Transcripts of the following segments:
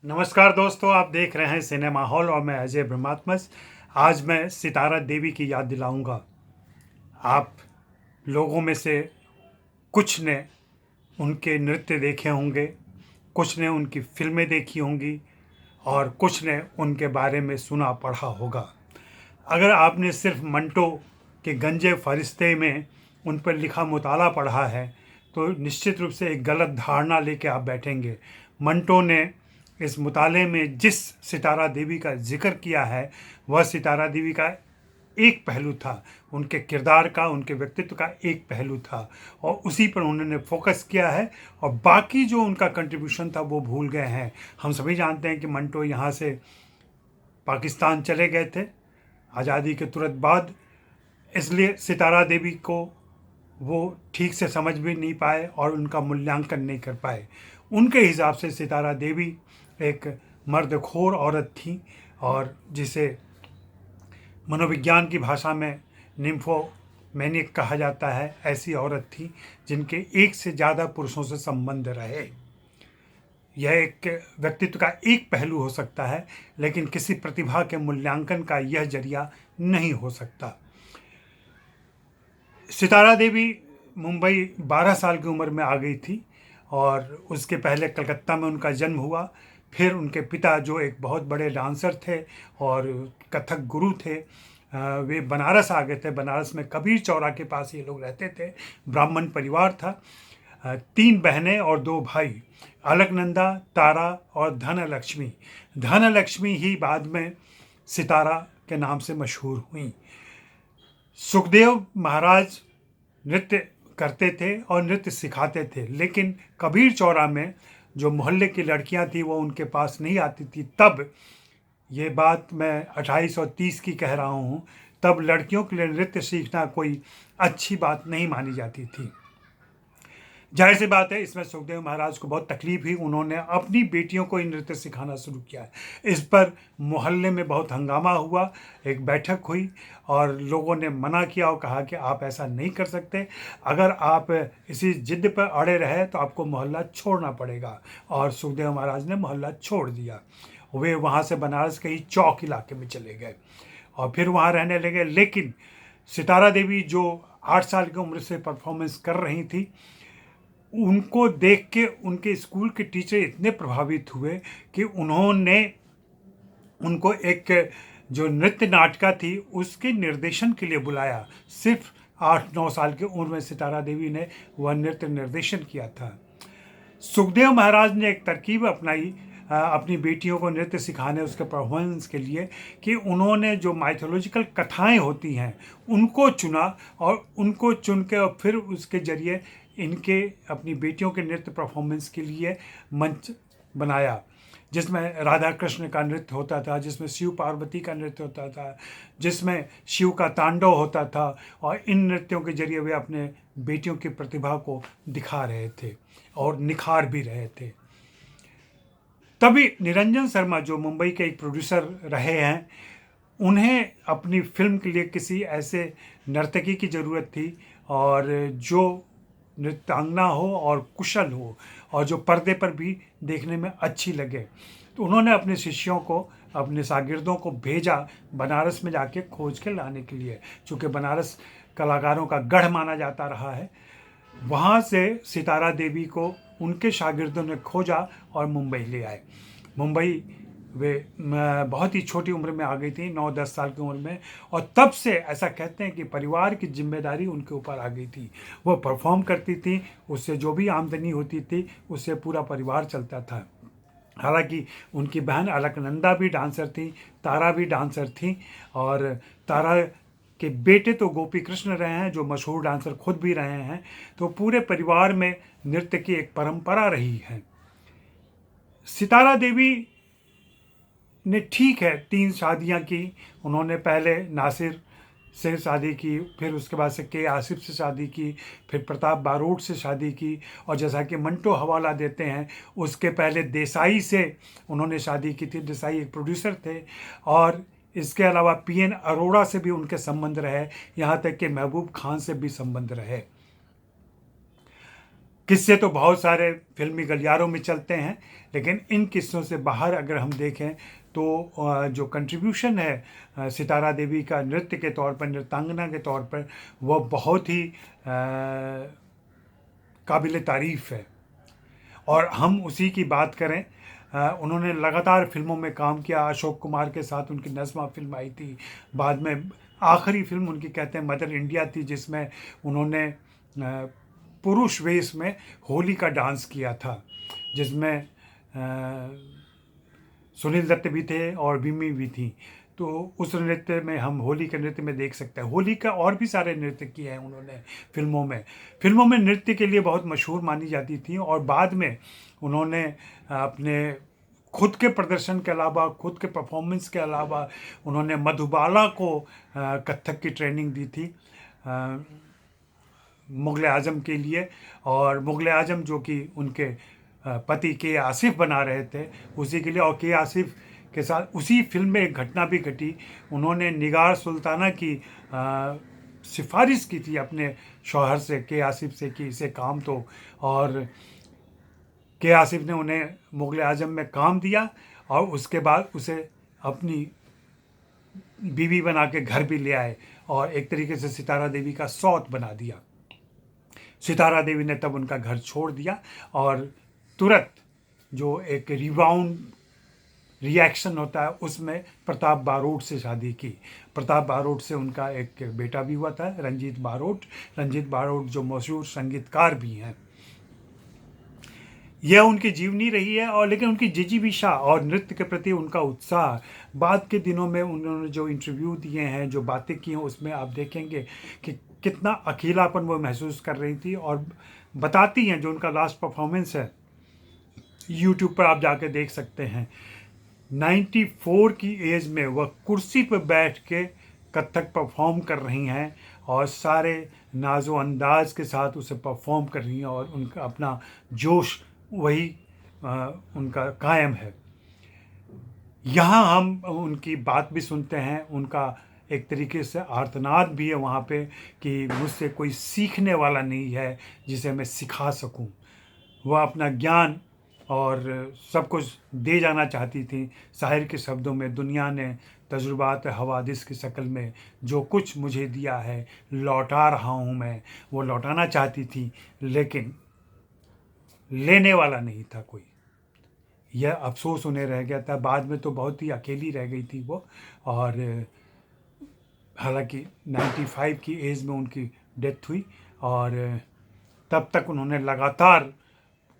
नमस्कार दोस्तों, आप देख रहे हैं सिनेमा हॉल और मैं अजय ब्रह्मात्मस। आज मैं सितारा देवी की याद दिलाऊंगा। आप लोगों में से कुछ ने उनके नृत्य देखे होंगे, कुछ ने उनकी फिल्में देखी होंगी और कुछ ने उनके बारे में सुना पढ़ा होगा। अगर आपने सिर्फ मंटो के गंजे फरिश्ते में उन पर लिखा मुताला पढ़ा है तो निश्चित रूप से एक गलत धारणा लेके आप बैठेंगे। मंटो ने इस मुताले में जिस सितारा देवी का जिक्र किया है वह सितारा देवी का एक पहलू था, उनके किरदार का, उनके व्यक्तित्व का एक पहलू था और उसी पर उन्होंने फोकस किया है और बाकी जो उनका कंट्रीब्यूशन था वो भूल गए हैं। हम सभी जानते हैं कि मंटो यहाँ से पाकिस्तान चले गए थे आज़ादी के तुरंत बाद, इसलिए सितारा देवी को वो ठीक से समझ भी नहीं पाए और उनका मूल्यांकन नहीं कर पाए। उनके हिसाब से सितारा देवी एक मर्दखोर औरत थी और जिसे मनोविज्ञान की भाषा में निम्फोमैनिक कहा जाता है। ऐसी औरत थी जिनके एक से ज़्यादा पुरुषों से संबंध रहे। यह एक व्यक्तित्व का एक पहलू हो सकता है, लेकिन किसी प्रतिभा के मूल्यांकन का यह जरिया नहीं हो सकता। सितारा देवी मुंबई 12 साल की उम्र में आ गई थी और उसके पहले कलकत्ता में उनका जन्म हुआ। फिर उनके पिता जो एक बहुत बड़े डांसर थे और कथक गुरु थे, वे बनारस आ गए थे। बनारस में कबीर चौरा के पास ये लोग रहते थे। ब्राह्मण परिवार था। 3 बहनें और 2 भाई, अलकनंदा, तारा और धनलक्ष्मी। धनलक्ष्मी ही बाद में सितारा के नाम से मशहूर हुई। सुखदेव महाराज नृत्य करते थे और नृत्य सिखाते थे, लेकिन कबीर चौरा में जो मोहल्ले की लड़कियां थी वो उनके पास नहीं आती थी। तब ये बात मैं 2830 की कह रहा हूँ। तब लड़कियों के लिए नृत्य सीखना कोई अच्छी बात नहीं मानी जाती थी। जाहिर सी बात है, इसमें सुखदेव महाराज को बहुत तकलीफ हुई। उन्होंने अपनी बेटियों को ही नृत्य सिखाना शुरू किया है। इस पर मोहल्ले में बहुत हंगामा हुआ, एक बैठक हुई और लोगों ने मना किया और कहा कि आप ऐसा नहीं कर सकते। अगर आप इसी जिद पर अड़े रहे तो आपको मोहल्ला छोड़ना पड़ेगा। और सुखदेव महाराज ने मोहल्ला छोड़ दिया। वे वहाँ से बनारस के ही चौक इलाके में चले गए और फिर वहाँ रहने लगे। लेकिन सितारा देवी जो 8 साल की उम्र से परफॉर्मेंस कर रही थी, उनको देख के उनके स्कूल के टीचर इतने प्रभावित हुए कि उन्होंने उनको एक जो नृत्य नाटिका थी उसके निर्देशन के लिए बुलाया। सिर्फ 8-9 साल की उम्र में सितारा देवी ने वह नृत्य निर्देशन किया था। सुखदेव महाराज ने एक तरकीब अपनाई अपनी बेटियों को नृत्य सिखाने, उसके परफॉर्मेंस के लिए, कि उन्होंने जो माइथोलॉजिकल कथाएं होती हैं उनको चुना और उनको चुन के और फिर उसके जरिए इनके अपनी बेटियों के नृत्य परफॉर्मेंस के लिए मंच बनाया, जिसमें राधा कृष्ण का नृत्य होता था, जिसमें शिव पार्वती का नृत्य होता था, जिसमें शिव का तांडव होता था। और इन नृत्यों के जरिए वे अपने बेटियों की प्रतिभा को दिखा रहे थे और निखार भी रहे थे। तभी निरंजन शर्मा जो मुंबई के एक प्रोड्यूसर रहे हैं, उन्हें अपनी फिल्म के लिए किसी ऐसे नर्तकी की ज़रूरत थी और जो नृत्यांगना हो और कुशल हो और जो पर्दे पर भी देखने में अच्छी लगे। तो उन्होंने अपने शिष्यों को, अपने शागिर्दों को भेजा बनारस में जाके खोज के लाने के लिए, चूँकि बनारस कलाकारों का गढ़ माना जाता रहा है। वहाँ से सितारा देवी को उनके शागिर्दों ने खोजा और मुंबई ले आए। मुंबई वे बहुत ही छोटी उम्र में आ गई थी, 9-10 साल की उम्र में, और तब से ऐसा कहते हैं कि परिवार की जिम्मेदारी उनके ऊपर आ गई थी। वो परफॉर्म करती थी, उससे जो भी आमदनी होती थी उससे पूरा परिवार चलता था। हालांकि उनकी बहन अलकनंदा भी डांसर थी, तारा भी डांसर थी और तारा के बेटे तो गोपी कृष्ण रहे हैं जो मशहूर डांसर खुद भी रहे हैं। तो पूरे परिवार में नृत्य की एक परंपरा रही है। सितारा देवी ने ठीक है 3 शादियां की। उन्होंने पहले नासिर से शादी की, फिर उसके बाद से के आसिफ से शादी की, फिर प्रताप बारोट से शादी की, और जैसा कि मंटो हवाला देते हैं उसके पहले देसाई से उन्होंने शादी की थी। देसाई एक प्रोड्यूसर थे और इसके अलावा पीएन अरोड़ा से भी उनके संबंध रहे, यहाँ तक कि महबूब खान से भी संबंध रहे। किस्से तो बहुत सारे फिल्मी गलियारों में चलते हैं, लेकिन इन किस्सों से बाहर अगर हम देखें तो जो कंट्रीब्यूशन है सितारा देवी का नृत्य के तौर पर, नृत्यांगना के तौर पर, वह बहुत ही काबिल तारीफ़ है। और हम उसी की बात करें, उन्होंने लगातार फिल्मों में काम किया। अशोक कुमार के साथ उनकी नज़्मा फिल्म आई थी, बाद में आखिरी फिल्म उनकी कहते हैं मदर इंडिया थी, जिसमें उन्होंने पुरुष वेश में होली का डांस किया था, जिसमें सुनील दत्त भी थे और बिम्मी भी थी। तो उस नृत्य में हम होली के नृत्य में देख सकते हैं। होली का और भी सारे नृत्य किए हैं उन्होंने फिल्मों में। फिल्मों में नृत्य के लिए बहुत मशहूर मानी जाती थी, और बाद में उन्होंने अपने खुद के प्रदर्शन के अलावा, खुद के परफॉर्मेंस के अलावा, उन्होंने मधुबाला को कथक की ट्रेनिंग दी थी मुग़ल आज़म के लिए। और मुग़ल आज़म जो कि उनके पति के आसिफ बना रहे थे, उसी के लिए। और के आसिफ के साथ उसी फिल्म में एक घटना भी घटी। उन्होंने निगार सुल्ताना की सिफारिश की थी अपने शौहर से, के आसिफ से, कि इसे काम तो, और के आसिफ ने उन्हें मुग़ल आज़म में काम दिया, और उसके बाद उसे अपनी बीवी बना के घर भी ले आए, और एक तरीके से सितारा देवी का सौत बना दिया। सितारा देवी ने तब उनका घर छोड़ दिया, और तुरंत जो एक रिबाउंड रिएक्शन होता है, उसमें प्रताप बारोट से शादी की। प्रताप बारोट से उनका एक बेटा भी हुआ था, रंजीत बारोट। रंजीत बारोट जो मशहूर संगीतकार भी हैं। यह उनकी जीवनी रही है। और लेकिन उनकी जिजीविषा और नृत्य के प्रति उनका उत्साह, बाद के दिनों में उन्होंने जो इंटरव्यू दिए हैं, जो बातें की हैं, उसमें आप देखेंगे कि कितना अकेलापन वो महसूस कर रही थी। और बताती हैं, जो उनका लास्ट परफॉर्मेंस है, यूट्यूब पर आप जाके देख सकते हैं, 94 की एज में वह कुर्सी पर बैठ के कथक परफॉर्म कर रही हैं, और सारे नाजो अंदाज के साथ उसे परफॉर्म कर रही हैं, और उनका अपना जोश वही उनका कायम है। यहाँ हम उनकी बात भी सुनते हैं, उनका एक तरीके से आर्तनाद भी है वहाँ पे, कि मुझसे कोई सीखने वाला नहीं है जिसे मैं सिखा सकूं। वह अपना ज्ञान और सब कुछ दे जाना चाहती थी। शायर के शब्दों में, दुनिया ने तजुर्बात हवादिस की शक्ल में जो कुछ मुझे दिया है, लौटा रहा हूँ मैं। वो लौटाना चाहती थी, लेकिन लेने वाला नहीं था कोई। यह अफसोस उन्हें रह गया था। बाद में तो बहुत ही अकेली रह गई थी वो। और हालांकि 95 की एज में उनकी डेथ हुई, और तब तक उन्होंने लगातार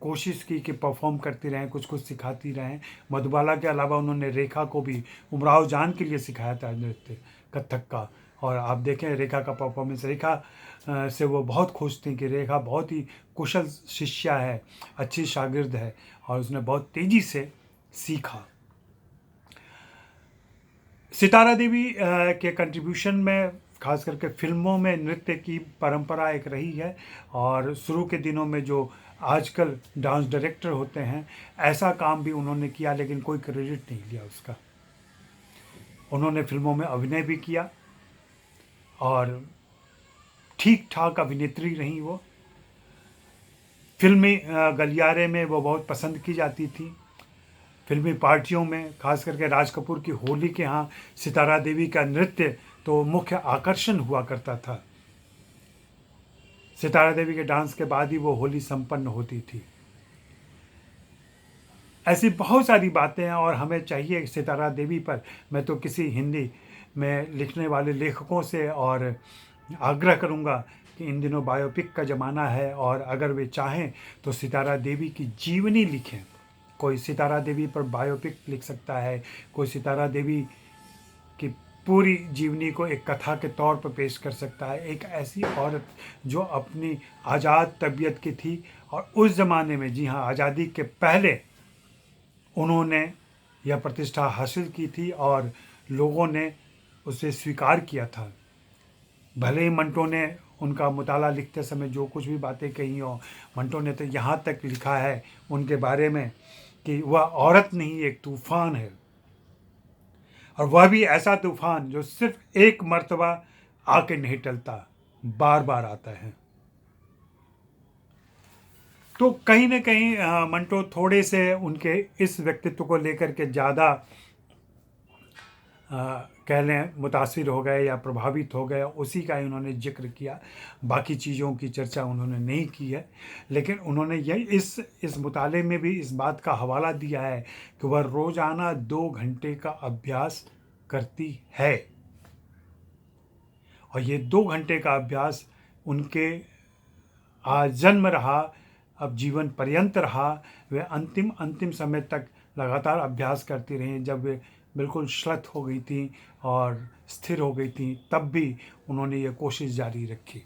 कोशिश की कि परफॉर्म करती रहें, कुछ कुछ सिखाती रहें। मधुबाला के अलावा उन्होंने रेखा को भी, उमराव जान के लिए सिखाया था नृत्य कथक का। और आप देखें रेखा का परफॉर्मेंस, रेखा से वो बहुत खुश थी कि रेखा बहुत ही कुशल शिष्या है, अच्छी शागिर्द है, और उसने बहुत तेज़ी से सीखा। सितारा देवी के कंट्रीब्यूशन में खास करके फिल्मों में नृत्य की परंपरा एक रही है। और शुरू के दिनों में जो आजकल डांस डायरेक्टर होते हैं, ऐसा काम भी उन्होंने किया, लेकिन कोई क्रेडिट नहीं लिया उसका। उन्होंने फिल्मों में अभिनय भी किया, और ठीक ठाक अभिनेत्री रहीं वो। फिल्मी गलियारे में वो बहुत पसंद की जाती थी। फिल्मी पार्टियों में, खास करके राज कपूर की होली के यहाँ, सितारा देवी का नृत्य तो मुख्य आकर्षण हुआ करता था। सितारा देवी के डांस के बाद ही वो होली संपन्न होती थी। ऐसी बहुत सारी बातें हैं, और हमें चाहिए सितारा देवी पर। मैं तो किसी हिंदी में लिखने वाले लेखकों से और आग्रह करूंगा कि इन दिनों बायोपिक का ज़माना है, और अगर वे चाहें तो सितारा देवी की जीवनी लिखें। कोई सितारा देवी पर बायोपिक लिख सकता है, कोई सितारा देवी की पूरी जीवनी को एक कथा के तौर पर पेश कर सकता है। एक ऐसी औरत जो अपनी आज़ाद तबीयत की थी, और उस ज़माने में, जी हाँ, आज़ादी के पहले उन्होंने यह प्रतिष्ठा हासिल की थी, और लोगों ने उसे स्वीकार किया था। भले ही मंटो ने उनका मुताला लिखते समय जो कुछ भी बातें कही हो, मंटो ने तो यहाँ तक लिखा है उनके बारे में कि वह औरत नहीं, एक तूफ़ान है। और वह भी ऐसा तूफ़ान जो सिर्फ एक मर्तबा आके नहीं टलता, बार बार आता है। तो कहीं न कहीं मंटो थोड़े से उनके इस व्यक्तित्व को लेकर के ज़्यादा कह लें मुतासिर हो गए या प्रभावित हो गए, उसी का ही उन्होंने ज़िक्र किया। बाकी चीज़ों की चर्चा उन्होंने नहीं की है। लेकिन उन्होंने यही इस मुताले में भी इस बात का हवाला दिया है कि वह रोज़ाना 2 घंटे का अभ्यास करती है, और ये 2 घंटे का अभ्यास उनके आजन्म रहा, अब जीवन पर्यंत रहा। वे अंतिम समय तक लगातार अभ्यास करती रहीं। जब वे बिल्कुल श्लथ हो गई थी और स्थिर हो गई थी, तब भी उन्होंने ये कोशिश जारी रखी।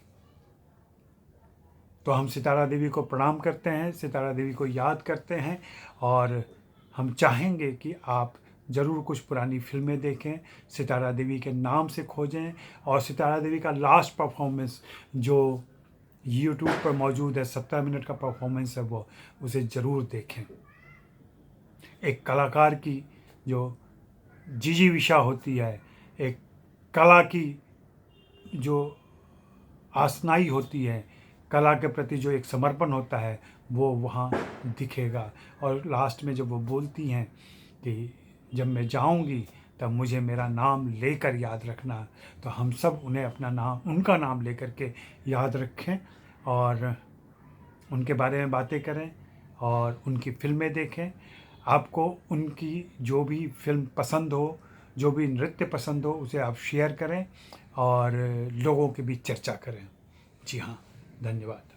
तो हम सितारा देवी को प्रणाम करते हैं, सितारा देवी को याद करते हैं, और हम चाहेंगे कि आप ज़रूर कुछ पुरानी फ़िल्में देखें, सितारा देवी के नाम से खोजें, और सितारा देवी का लास्ट परफॉर्मेंस जो यूट्यूब पर मौजूद है, 17 मिनट का परफॉर्मेंस है, वो उसे ज़रूर देखें। एक कलाकार की जो जिजीविषा होती है, एक कला की जो आसनाई होती है, कला के प्रति जो एक समर्पण होता है, वो वहाँ दिखेगा। और लास्ट में जब वो बोलती हैं कि जब मैं जाऊँगी तब मुझे मेरा नाम लेकर याद रखना, तो हम सब उन्हें अपना नाम, उनका नाम लेकर के याद रखें, और उनके बारे में बातें करें, और उनकी फ़िल्में देखें। आपको उनकी जो भी फ़िल्म पसंद हो, जो भी नृत्य पसंद हो, उसे आप शेयर करें और लोगों के बीच चर्चा करें। जी हाँ, धन्यवाद।